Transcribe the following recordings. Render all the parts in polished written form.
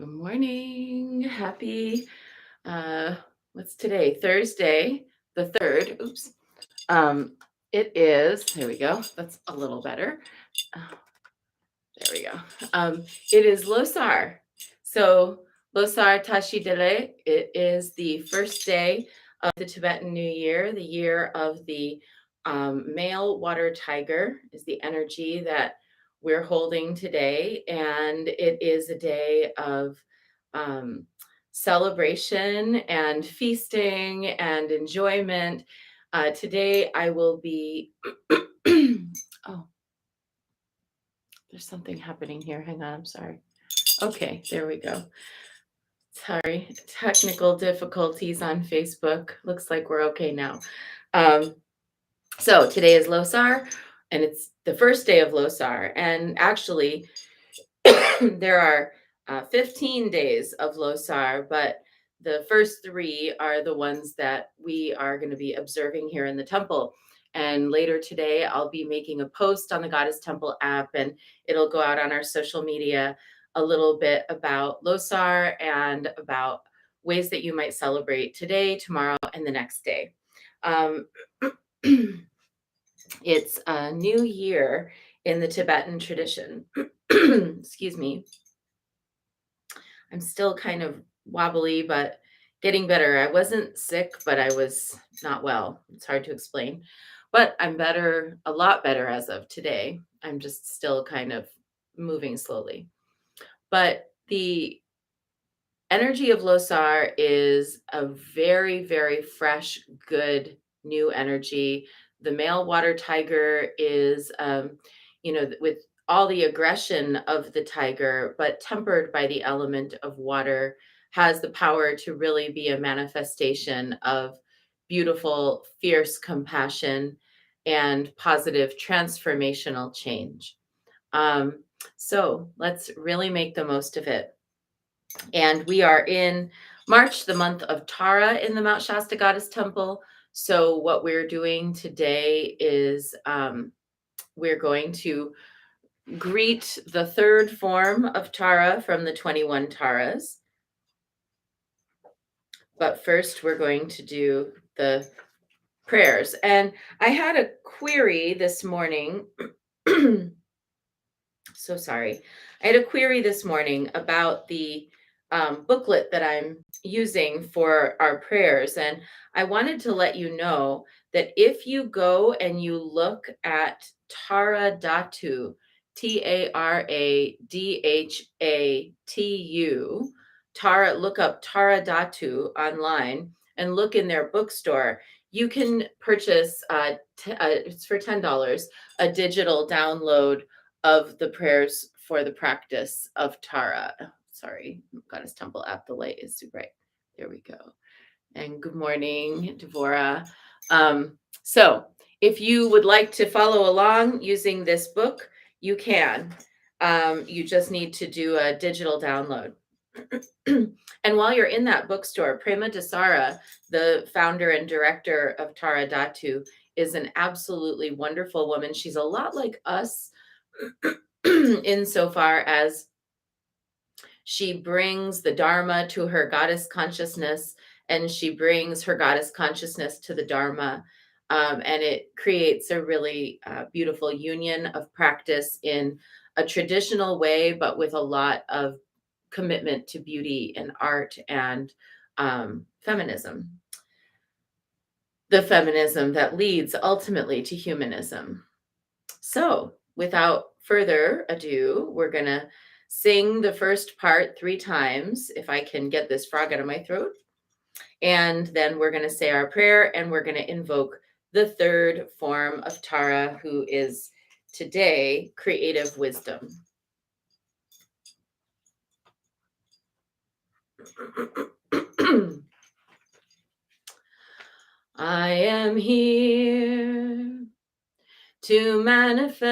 Good morning. Happy, uh, what's today? Thursday, the 3rd. Oops. Um, it is, there we go. That's a little better. Uh, there we go. It is Losar. So, Losar Tashi Dele, it is the first day of the Tibetan New Year, the year of the male water tiger, is the energy that we're holding today. And it is a day of um, celebration and feasting and enjoyment. Today, I will be. Oh, there's something happening here. Hang on, I'm sorry. Okay, there we go. Sorry, technical difficulties on Facebook. Looks like we're okay now. Um, so today is Losar, and it's the first day of Losar. And actually, there are 15 days of Losar, but the first 3 are the ones that we are going to be observing here in the temple. And later today, I'll be making a post on the Goddess Temple app, and it'll go out on our social media a little bit about Losar and about ways that you might celebrate today, tomorrow, and the next day. Um, it's a new year in the Tibetan tradition. Excuse me. I'm still kind of wobbly, but getting better. I wasn't sick, but I was not well. It's hard to explain, but I'm better, a lot better as of today. I'm just still kind of moving slowly. But the energy of Losar is a very, very fresh, good, new energy. The male water tiger is, with all the aggression of the tiger, but tempered by the element of water, has the power to really be a manifestation of beautiful, fierce compassion and positive transformational change. So let's really make the most of it. And we are in March, the month of Tara in the Mount Shasta Goddess Temple. So what we're doing today is we're going to greet the 3rd form of Tara from the 21 Taras. But first, we're going to do the prayers. And I had a query this morning. So sorry. I had a query this morning about the booklet that I'm using for our prayers. And I wanted to let you know that if you go and you look at Tara Datu, Taradhatu, Tara, look up Tara Datu online and look in their bookstore. You can purchase, it's for $10, a digital download of the prayers for the practice of Tara. Sorry, Goddess Temple app, the light is too bright. There we go. And good morning, Devorah. So if you would like to follow along using this book, you can. You just need to do a digital download. And while you're in that bookstore, Prema Dasara, the founder and director of Tara Datu, is an absolutely wonderful woman. She's a lot like us insofar as she brings the Dharma to her goddess consciousness, and she brings her goddess consciousness to the Dharma. And it creates a really beautiful union of practice in a traditional way, but with a lot of commitment to beauty and art and feminism. The feminism that leads ultimately to humanism. So, without further ado, we're going to sing the first part 3 times, if I can get this frog out of my throat. And then we're going to say our prayer, and we're going to invoke the 3rd form of Tara, who is today creative wisdom. I am here to manifest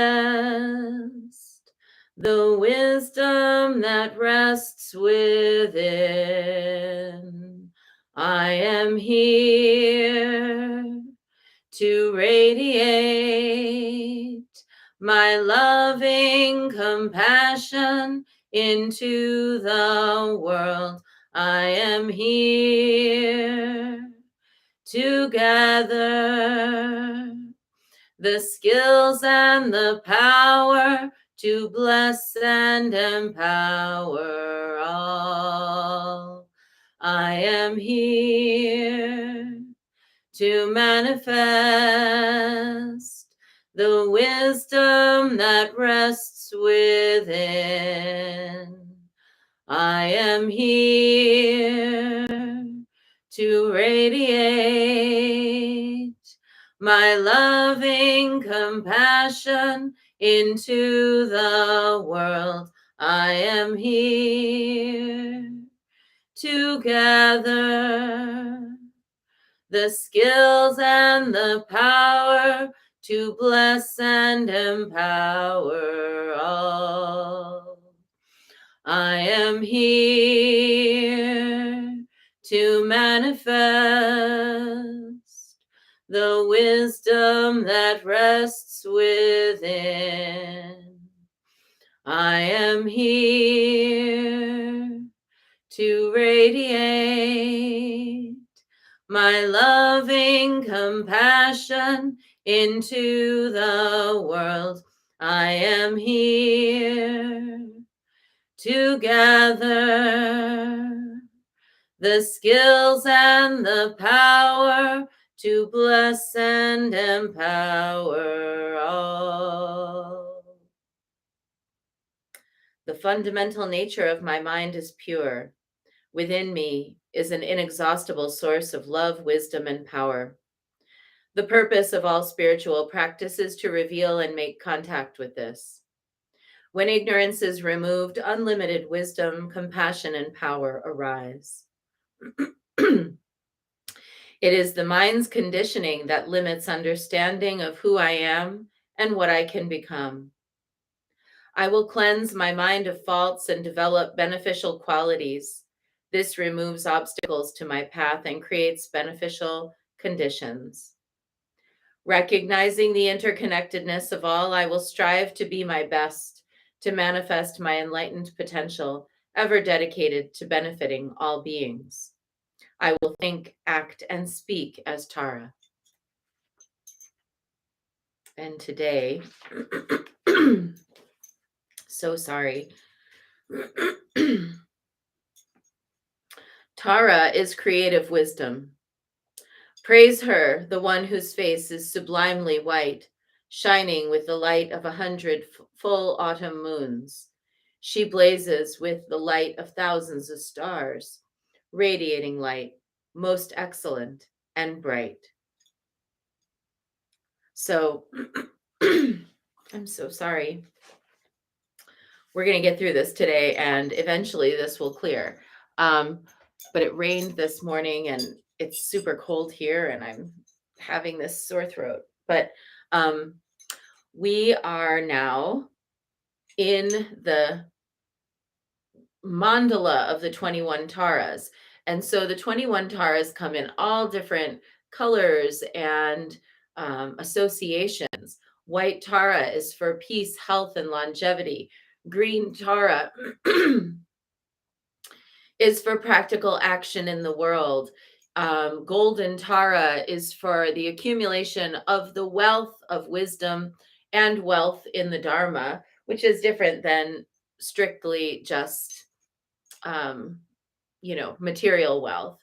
the wisdom that rests within. I am here to radiate my loving compassion into the world. I am here to gather the skills and the power to bless and empower all. I am here to manifest the wisdom that rests within. I am here to radiate my loving compassion into the world. I am here to gather the skills and the power to bless and empower all. I am here to manifest the wisdom that rests within. I am here to radiate my loving compassion into the world. I am here to gather the skills and the power to bless and empower all. The fundamental nature of my mind is pure. Within me is an inexhaustible source of love, wisdom, and power. The purpose of all spiritual practice is to reveal and make contact with this. When ignorance is removed, unlimited wisdom, compassion, and power arise. It is the mind's conditioning that limits understanding of who I am and what I can become. I will cleanse my mind of faults and develop beneficial qualities. This removes obstacles to my path and creates beneficial conditions. Recognizing the interconnectedness of all, I will strive to be my best, to manifest my enlightened potential, ever dedicated to benefiting all beings. I will think, act, and speak as Tara. And today, so sorry. Tara is creative wisdom. Praise her, the one whose face is sublimely white, shining with the light of 100 full autumn moons. She blazes with the light of thousands of stars, radiating light, most excellent and bright. So, I'm so sorry. We're going to get through this today, and eventually this will clear. But it rained this morning, and it's super cold here, and I'm having this sore throat. But we are now in the mandala of the 21 taras. And so the 21 taras come in all different colors and associations. White tara is for peace, health, and longevity. Green tara is for practical action in the world. Golden tara is for the accumulation of the wealth of wisdom and wealth in the Dharma, which is different than strictly just, material wealth.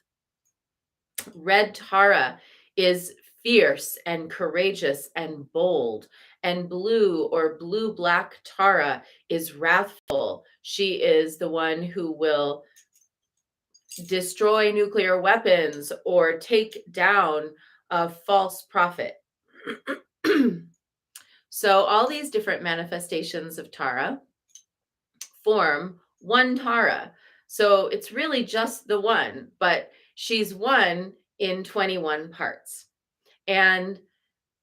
Red tara is fierce and courageous and bold. And blue or blue-black tara is wrathful. She is the one who will destroy nuclear weapons or take down a false prophet. So all these different manifestations of Tara form one Tara. So it's really just the one, but she's one in 21 parts. And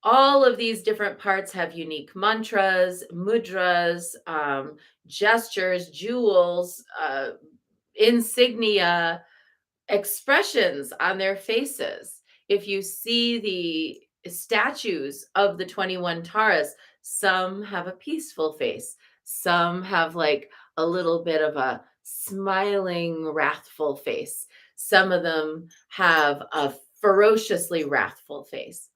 all of these different parts have unique mantras, mudras, gestures, jewels, insignia, expressions on their faces. If you see the statues of the 21 taras, Some have a peaceful face. Some have like a little bit of a smiling, wrathful face. Some of them have a ferociously wrathful face.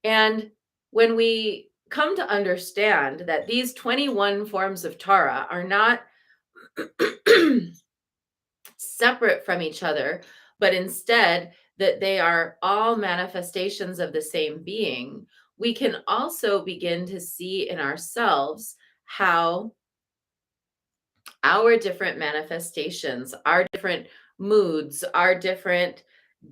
And when we come to understand that these 21 forms of Tara are not separate from each other, but instead that they are all manifestations of the same being, we can also begin to see in ourselves how our different manifestations, our different moods, our different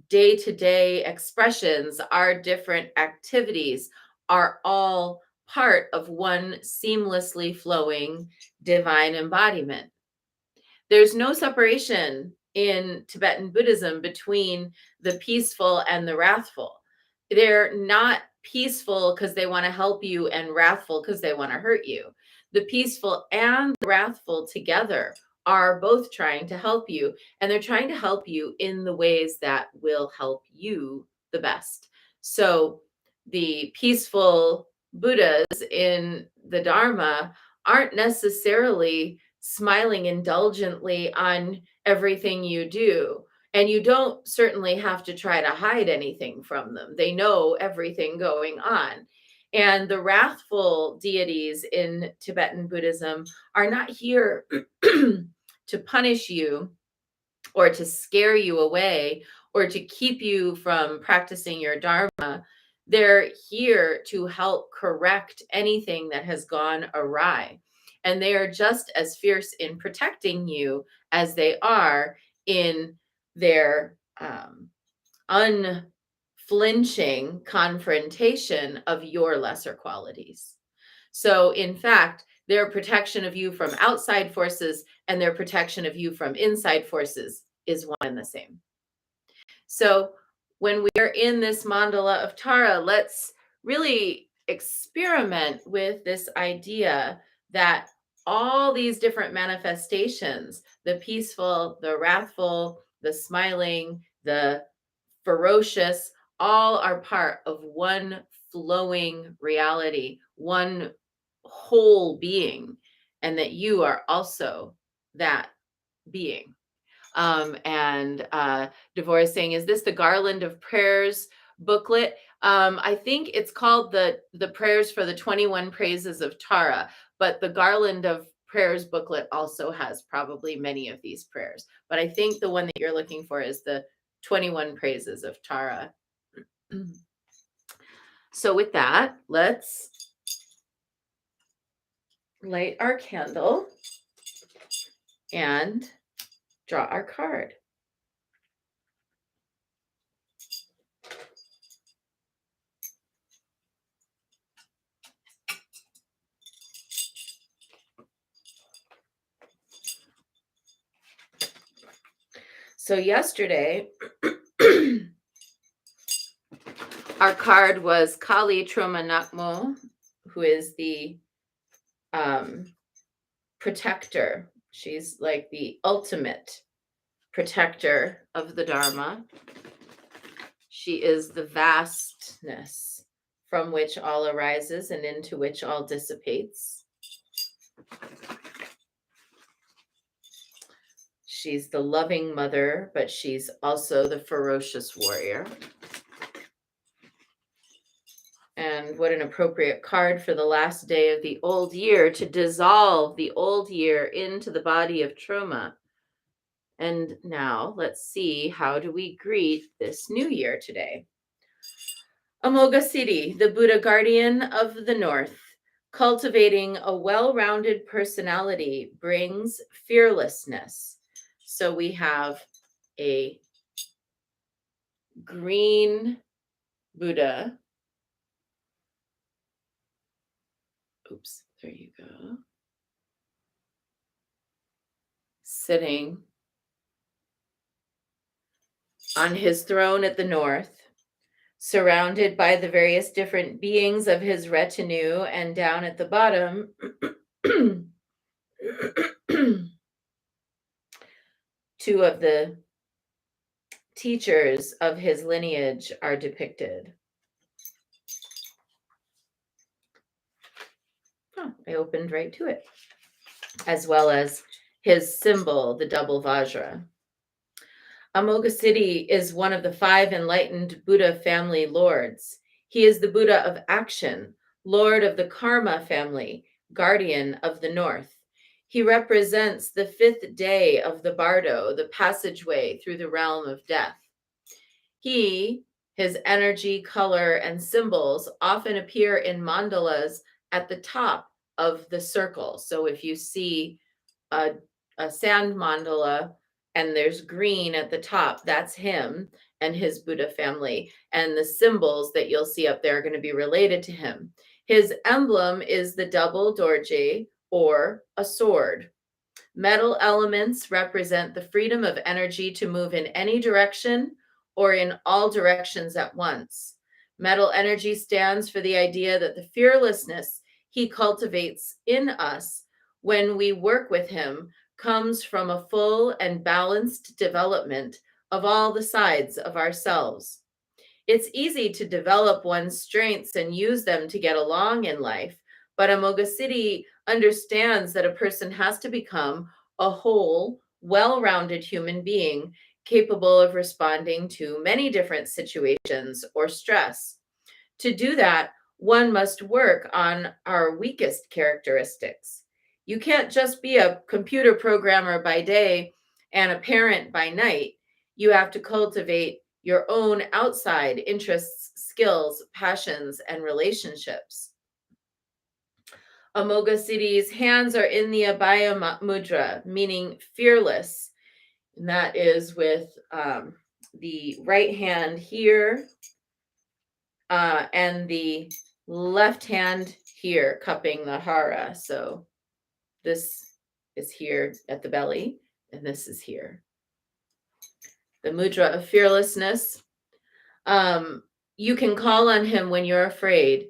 day to day expressions, our different activities are all part of one seamlessly flowing divine embodiment. There's no separation in Tibetan Buddhism between the peaceful and the wrathful. They're not peaceful because they want to help you and wrathful because they want to hurt you. The peaceful and the wrathful together are both trying to help you, and they're trying to help you in the ways that will help you the best. So the peaceful Buddhas in the Dharma aren't necessarily smiling indulgently on everything you do. And you don't certainly have to try to hide anything from them. They know everything going on. And the wrathful deities in Tibetan Buddhism are not here to punish you or to scare you away or to keep you from practicing your Dharma. They're here to help correct anything that has gone awry. And they are just as fierce in protecting you as they are in their unflinching confrontation of your lesser qualities. So, in fact, their protection of you from outside forces and their protection of you from inside forces is one and the same. So, when we are in this mandala of Tara, let's really experiment with this idea that all these different manifestations, the peaceful, the wrathful, the smiling, the ferocious, all are part of one flowing reality, one whole being, and that you are also that being. And Devorah is saying, is this the Garland of Prayers booklet? I think it's called the Prayers for the 21 Praises of Tara, but the Garland of Prayers booklet also has probably many of these prayers. But I think the one that you're looking for is the 21 Praises of Tara. So with that, let's light our candle and draw our card. So yesterday, our card was Kali Troma Nakmo, who is the protector. She's like the ultimate protector of the Dharma. She is the vastness from which all arises and into which all dissipates. She's the loving mother, but she's also the ferocious warrior. And what an appropriate card for the last day of the old year to dissolve the old year into the body of Troma. And now let's see, how do we greet this new year today? Amoga Siddhi, the Buddha guardian of the North, cultivating a well-rounded personality brings fearlessness. So we have a green Buddha. Oops, there you go. Sitting on his throne at the north, surrounded by the various different beings of his retinue, and down at the bottom, two of the teachers of his lineage are depicted. Oh, I opened right to it, as well as his symbol, the double Vajra. Amoghasiddhi is one of the five enlightened Buddha family lords. He is the Buddha of action, lord of the Karma family, guardian of the north. He represents the fifth day of the Bardo, the passageway through the realm of death. His energy, color, and symbols often appear in mandalas at the top of the circle. So if you see a, a sand mandala and there's green at the top, that's him and his Buddha family. And the symbols that you'll see up there are going to be related to him. His emblem is the double dorje, or a sword. Metal elements represent the freedom of energy to move in any direction or in all directions at once. Metal energy stands for the idea that the fearlessness he cultivates in us when we work with him comes from a full and balanced development of all the sides of ourselves. It's easy to develop one's strengths and use them to get along in life, but Amoghasiddhi understands that a person has to become a whole, well-rounded human being capable of responding to many different situations or stress. To do that, one must work on our weakest characteristics. You can't just be a computer programmer by day and a parent by night. You have to cultivate your own outside interests, skills, passions, and relationships. Amoghasiddhi's hands are in the Abhaya Mudra, meaning fearless. And that is with the right hand here and the left hand here, cupping the hara. So this is here at the belly, and this is here. The Mudra of Fearlessness. You can call on him when you're afraid.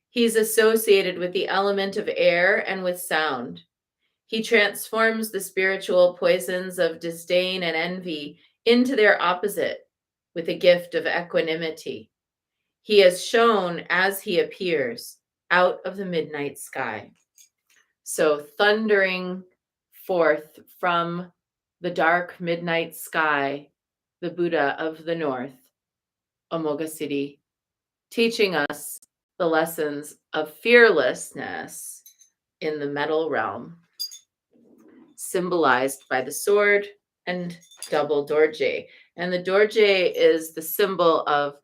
He's associated with the element of air and with sound. He transforms the spiritual poisons of disdain and envy into their opposite with a gift of equanimity. He is shown as he appears out of the midnight sky. So thundering forth from the dark midnight sky, the Buddha of the north, Amoghasiddhi, teaching us the lessons of fearlessness in the metal realm, symbolized by the sword and double dorje. And the dorje is the symbol of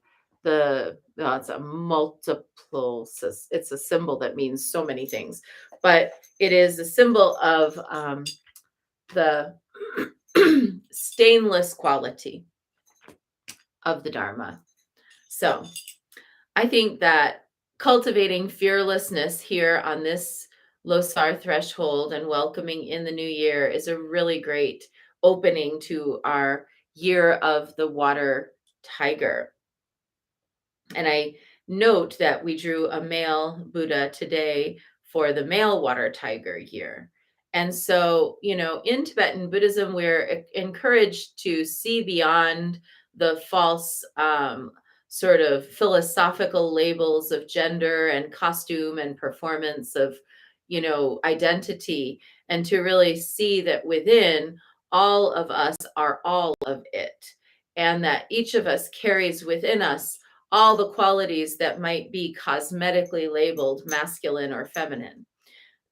it's a multiple, it's a symbol that means so many things, but it is a symbol of the stainless quality of the Dharma. So I think that cultivating fearlessness here on this Losar threshold and welcoming in the new year is a really great opening to our year of the water tiger. And I note that we drew a male Buddha today for the male water tiger year. And so, in Tibetan Buddhism, we're encouraged to see beyond the false sort of philosophical labels of gender and costume and performance of, identity, and to really see that within all of us are all of it, and that each of us carries within us all the qualities that might be cosmetically labeled masculine or feminine,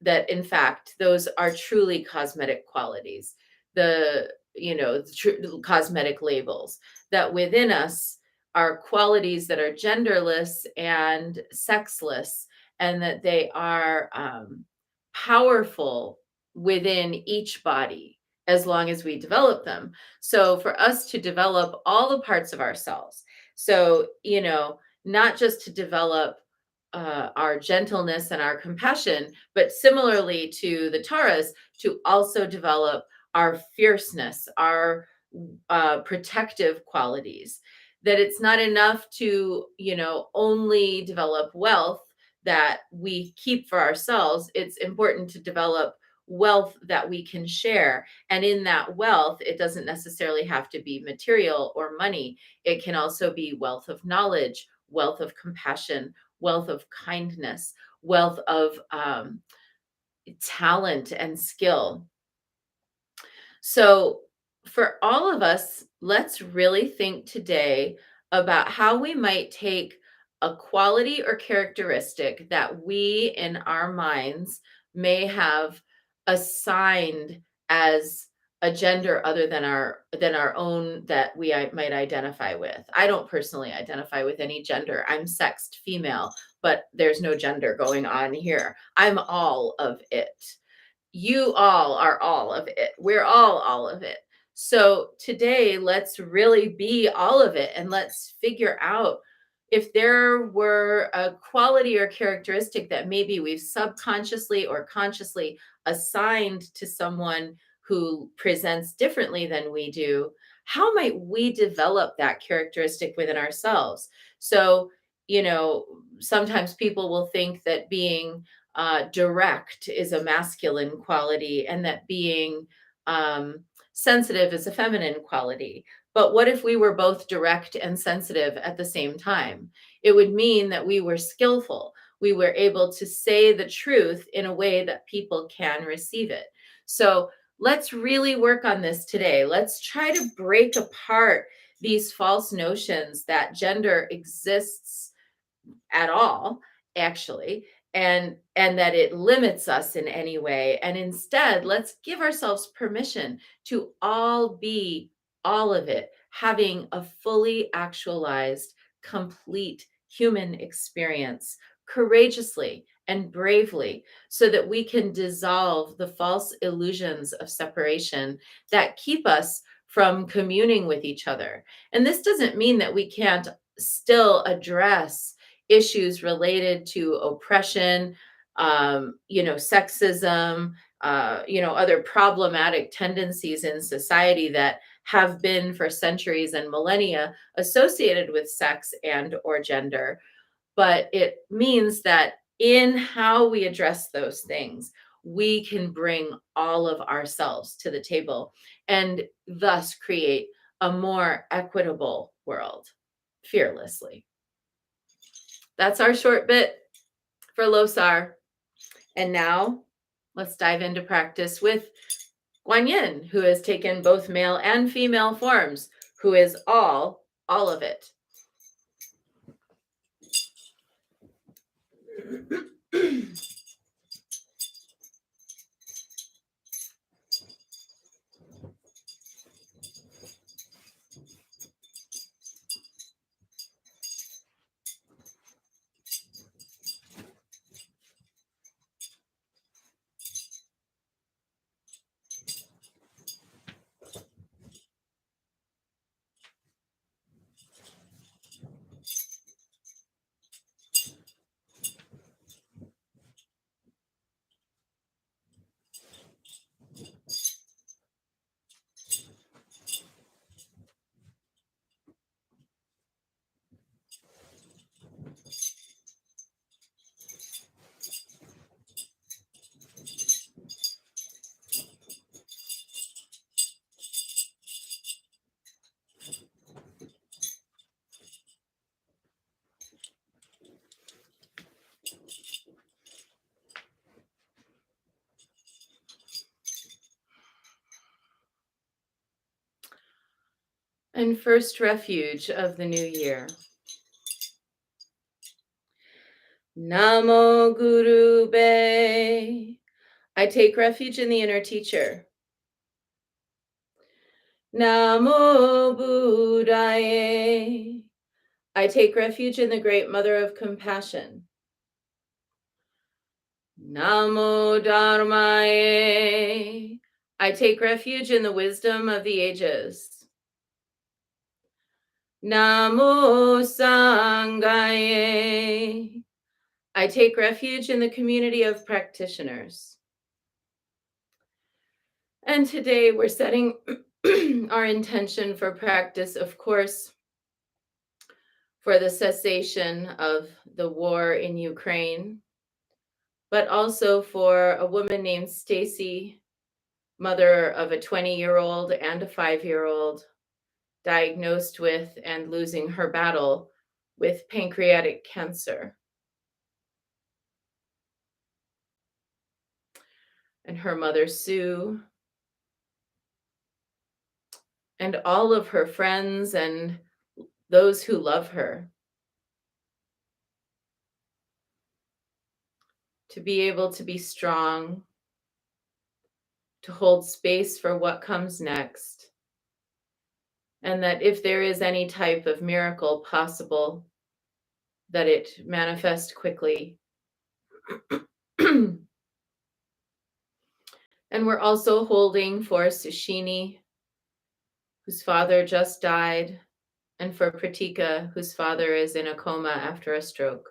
that in fact those are truly cosmetic qualities, cosmetic labels, that within us are qualities that are genderless and sexless, and that they are powerful within each body as long as we develop them. So for us to develop all the parts of ourselves, so, not just to develop our gentleness and our compassion, but similarly to the Taras, to also develop our fierceness, our protective qualities. That it's not enough to, only develop wealth that we keep for ourselves. It's important to develop wealth that we can share. And in that wealth, it doesn't necessarily have to be material or money. It can also be wealth of knowledge, wealth of compassion, wealth of kindness, wealth of talent and skill. So, for all of us, let's really think today about how we might take a quality or characteristic that we in our minds may have assigned as a gender other than our own that we might identify with. I don't personally identify with any gender. I'm sexed female, but there's no gender going on here. I'm all of it. You all are all of it. We're all of it. So today, let's really be all of it and let's figure out if there were a quality or characteristic that maybe we've subconsciously or consciously assigned to someone who presents differently than we do, how might we develop that characteristic within ourselves? So, sometimes people will think that being direct is a masculine quality and that being sensitive is a feminine quality. But what if we were both direct and sensitive at the same time? It would mean that we were skillful. We were able to say the truth in a way that people can receive it. So let's really work on this today. Let's try to break apart these false notions that gender exists at all, actually, and that it limits us in any way. And instead, let's give ourselves permission to all be all of it, having a fully actualized, complete human experience courageously and bravely, so that we can dissolve the false illusions of separation that keep us from communing with each other. And this doesn't mean that we can't still address issues related to oppression, sexism, other problematic tendencies in society that have been for centuries and millennia associated with sex and or gender. But it means that in how we address those things, we can bring all of ourselves to the table and thus create a more equitable world fearlessly. That's our short bit for Losar. And now let's dive into practice with Guanyin, who has taken both male and female forms, who is all of it. And first refuge of the new year. Namo Guru Be. I take refuge in the inner teacher. Namo Buddhaye. I take refuge in the great mother of compassion. Namo Dharmaye. I take refuge in the wisdom of the ages. Namo Sanghaye. I take refuge in the community of practitioners. And today we're setting our intention for practice, of course, for the cessation of the war in Ukraine, but also for a woman named Stacy, mother of a 20-year-old and a 5-year-old, diagnosed with and losing her battle with pancreatic cancer. and her mother Sue, and all of her friends and those who love her, to be able to be strong, to hold space for what comes next, and that if there is any type of miracle possible, that it manifest quickly. And we're also holding for Sushini, whose father just died, and for Pratika, whose father is in a coma after a stroke.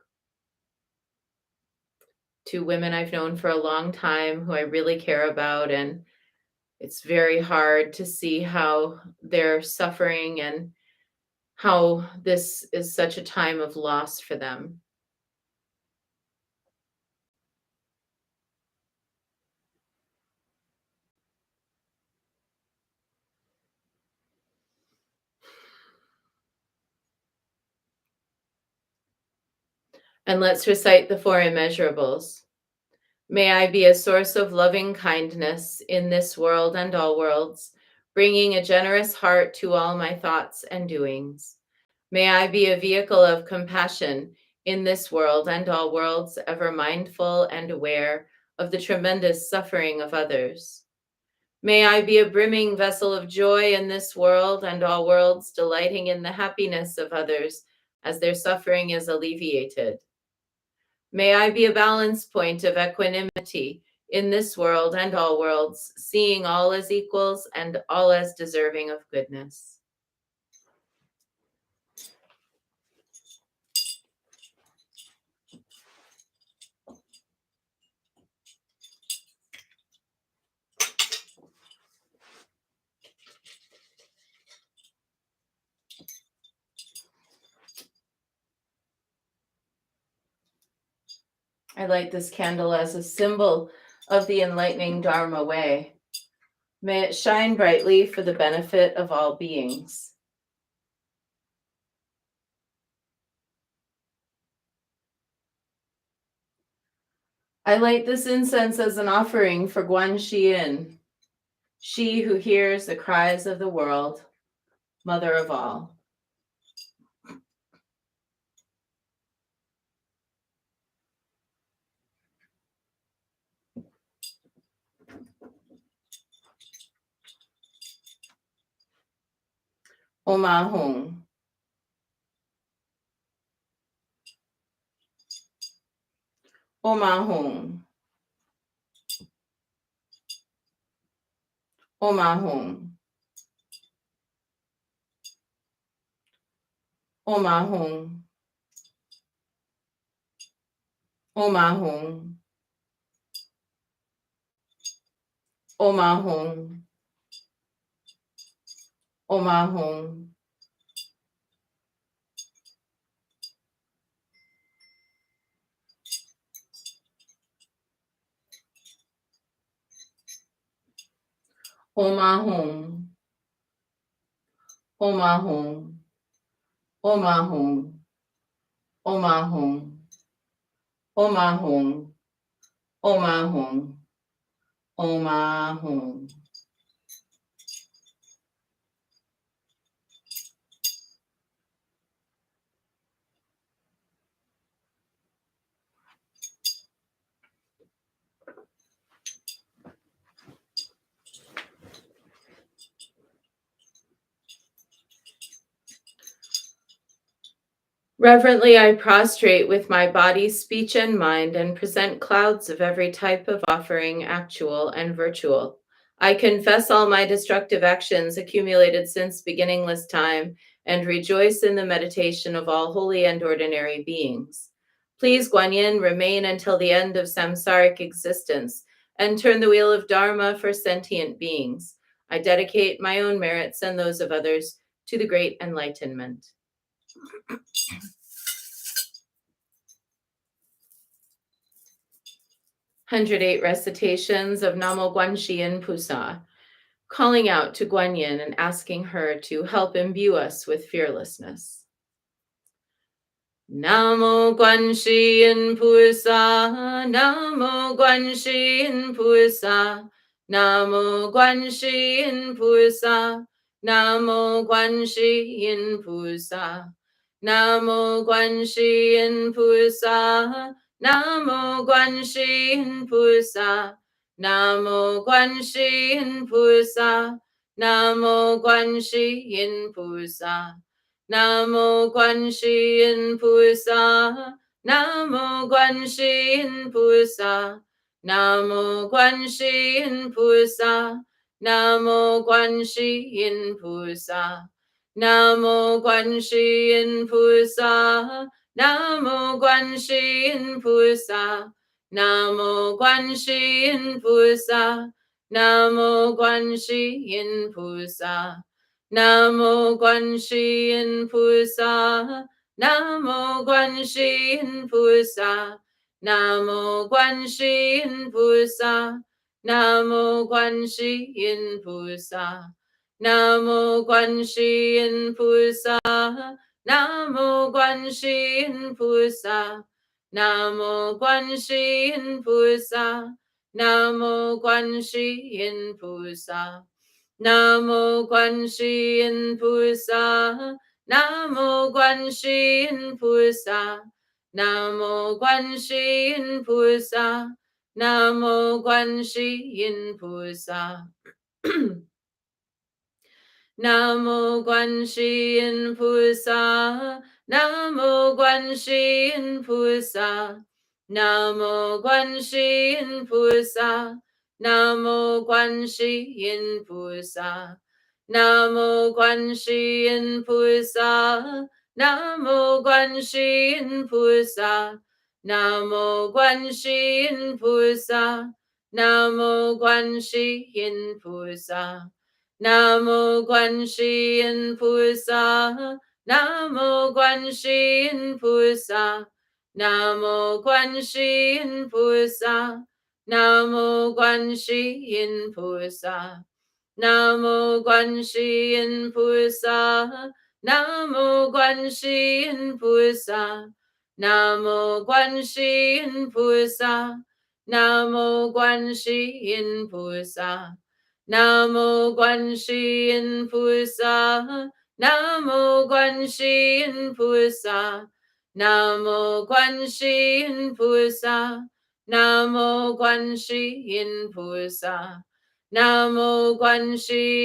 Two women I've known for a long time who I really care about, and it's very hard to see how they're suffering and how this is such a time of loss for them. And let's recite the Four Immeasurables. May I be a source of loving kindness in this world and all worlds, bringing a generous heart to all my thoughts and doings. May I be a vehicle of compassion in this world and all worlds, ever mindful and aware of the tremendous suffering of others. May I be a brimming vessel of joy in this world and all worlds, delighting in the happiness of others as their suffering is alleviated. May I be a balance point of equanimity in this world and all worlds, seeing all as equals and all as deserving of goodness. I light this candle as a symbol of the enlightening Dharma way. May it shine brightly for the benefit of all beings. I light this incense as an offering for Guan Xiyin, she who hears the cries of the world, mother of all. Oma Hong. Oma Hong. Oma Hong. Oma Hong. Oma Hong. Oma Hong. Oma Hong. Oma Hong. Oma Hong. Oma Hong. Oma Hong. Oma Hong. Oma Hong. Oma Hong. Reverently, I prostrate with my body, speech, and mind and present clouds of every type of offering, actual and virtual. I confess all my destructive actions accumulated since beginningless time and rejoice in the meditation of all holy and ordinary beings. Please, Guanyin, remain until the end of samsaric existence and turn the wheel of Dharma for sentient beings. I dedicate my own merits and those of others to the great enlightenment. 108 recitations of Namo Guanxiyin Pusa, calling out to Guanyin and asking her to help imbue us with fearlessness. Namo Guan Shi Yin Pusa, Namo Guan Shi Yin Pusa, Namo Guan Shi Yin Pusa, Namo Guan Shi Yin Pusa, Namo Guan Shi Yin Pusa, Namo Guan Shi Yin Pusa, Namo Guan Shi Yin Pusa, Namo Guan Shi Yin Pusa. Namo Guan Shi Yin Pusa, Namo Guan Shi Yin Pusa, Namo Guan Shi Yin Pusa, Namo Guan Shi Yin Pusa, Namo Guan Shi Yin Pusa, Namo Guan Shi Yin Pusa, Namo Guan Shi Yin Pusa, Namo Guan Shi Yin Pusa. Namo Guan Shi Yin Pusa, Namo Guan Shi Yin Pusa, Namo Guan Shi Yin Pusa, Namo Guan Shi Yin Pusa, Namo Guan Shi Yin Pusa, Namo Guan Shi Yin Pusa, Namo Guan Shi Yin Pusa, Namo Guan Shi Yin Pusa. Namo Guan Shi Yin Pusa, Namo Guan Shi Yin Pusa, Namo Guan Shi Yin Pusa, Namo Guan Shi Yin Pusa. Namo Guan Shi Yin Pusa, Namo Guan Shi Yin Pusa, Namo Guan Shi Yin Pusa, Namo Guan Shi Yin Pusa, Namo Guan Shi Yin Pusa, Namo Guan Shi Yin Pusa, Namo Guan Shi Yin Pusa, Namo Guan Shi Yin Pusa. Namo Guan Shi Yin Pusa, Namo Guan Shi Yin Pusa, Namo Guan Shi Yin Pusa, Namo Guan Shi Yin Pusa, Namo Guan Shi Yin Pusa, Namo Guan Shi Yin Pusa, Namo Guan Shi Yin Pusa, Namo Guan Shi Yin Pusa. Namo Guan Shi Yin Pusa, Namo Guan Shi Yin Pusa, Namo Guan Shi Yin Pusa, Namo Guan Shi Yin Pusa, Namo Guan Shi Yin Pusa, Namo Guan Shi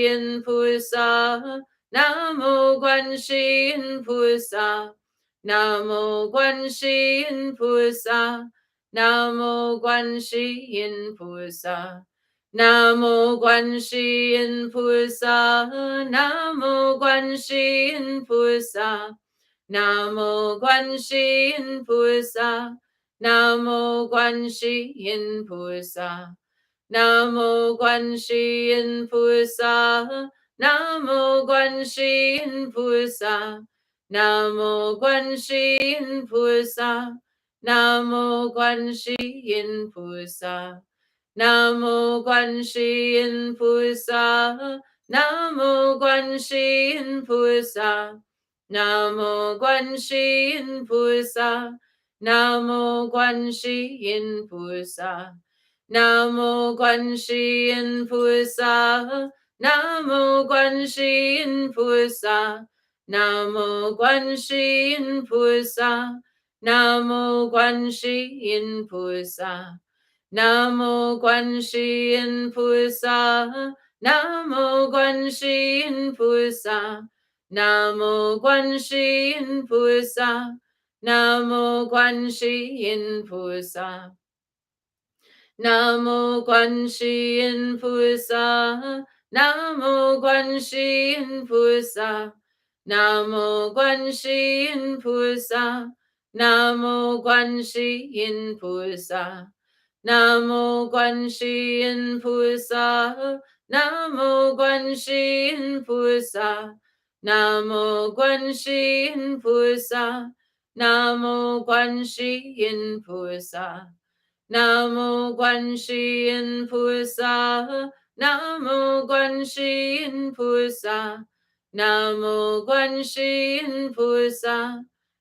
Yin Pusa, Namo Guan Shi Yin Pusa, Namo Guan Shi Yin Pusa. Namo Guan Shi Yin Pusa, Namo Guan Shi Yin Pusa, Namo Guan Shi Yin Pusa, Namo Guan Shi Yin Pusa, Namo Guan Shi Yin Pusa, Namo Guan Shi Yin Pusa, Namo Guan Shi Yin Pusa, Namo Guan Shi Yin Pusa. Namo Guan Shi Yin Pusa, Namo Guan Shi Yin Pusa, Namo Guan Shi Yin Pusa, Namo Guan Shi Yin Pusa, Namo Guan Shi Yin Pusa, Namo Guan Shi Yin Pusa, Namo Guan Shi Yin Pusa, Namo Guan Shi Yin Pusa. Namo Guan Shi Yin Pusa, Namo Guan Shi Yin Pusa, Namo Guan Shi Yin Pusa, Namo Guan Shi Yin Pusa. Namo Guan Shi Yin Pusa, Namo Guan Shi Yin Pusa, Namo Guan Shi Yin Pusa, Namo Guan Shi Yin Pusa. Namo Guan Shi Yin Pusa, Namo Guan Shi Yin Pusa, Namo Guan Shi Yin Pusa, Namo Guan Shi Yin Pusa, Namo Guan Shi Yin Pusa, Namo Guan Shi Yin Pusa, Namo Guan Shi Yin Pusa,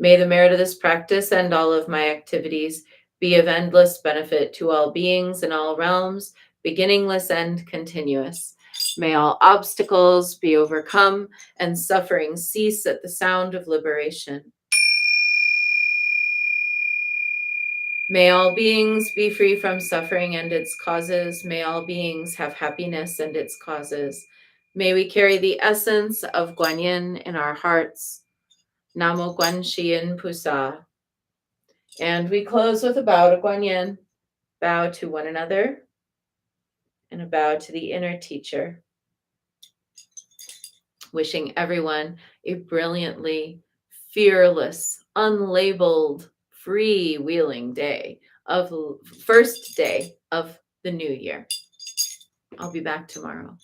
May the merit of this practice and all of my activities be of endless benefit to all beings in all realms, beginningless and continuous. May all obstacles be overcome and suffering cease at the sound of liberation. May all beings be free from suffering and its causes. May all beings have happiness and its causes. May we carry the essence of Guanyin in our hearts. Namo Guanxin Pusa. And we close with a bow to Guanyin, bow to one another, and a bow to the inner teacher. Wishing everyone a brilliantly fearless, unlabeled, freewheeling day of first day of the new year. I'll be back tomorrow.